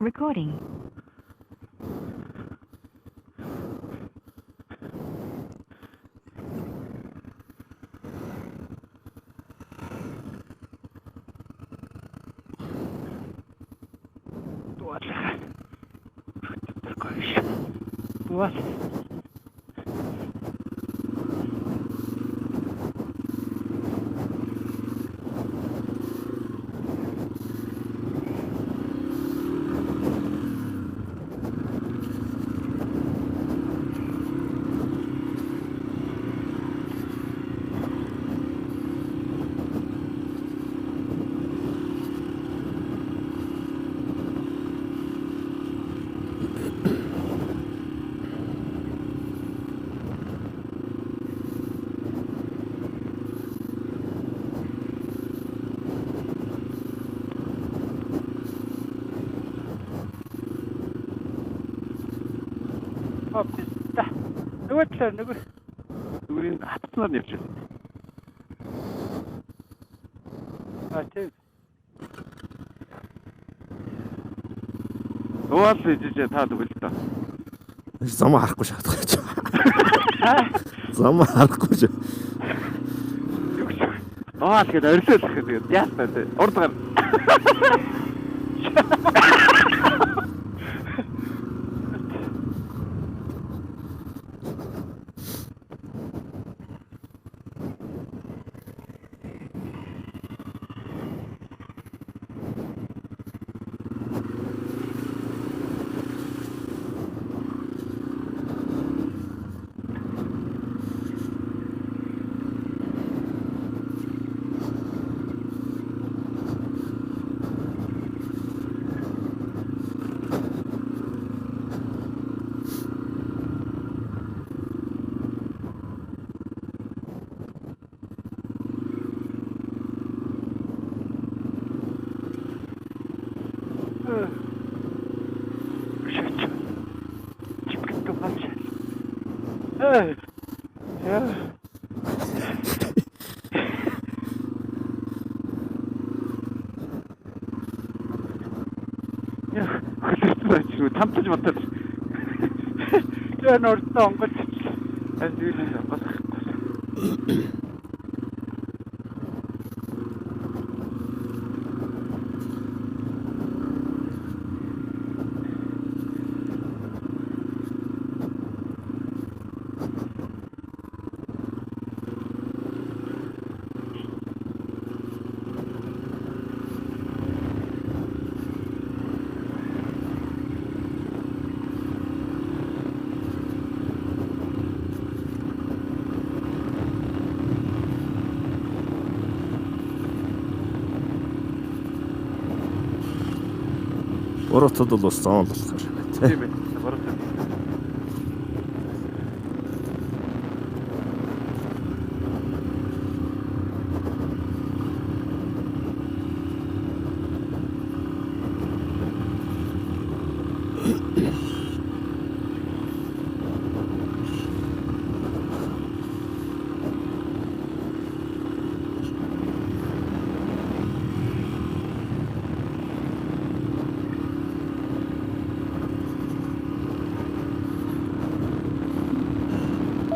recording. What? Biста. Нөгөө талаар Нүгрийн хатснаар нэрч байна. тийм. Уул жижиг таад өгөл та. Зам харахгүй шаардлагач. Зам харахгүй шүү. Юу гэж. Уул гээд орилол гэхэд тэгээд яастаа тий. Урд гар. Тамтаж матаж. Тэр ордоо онгоц. Андийлээ онгоц. Уруудад бол бас зоон болохоор Тийм ээ.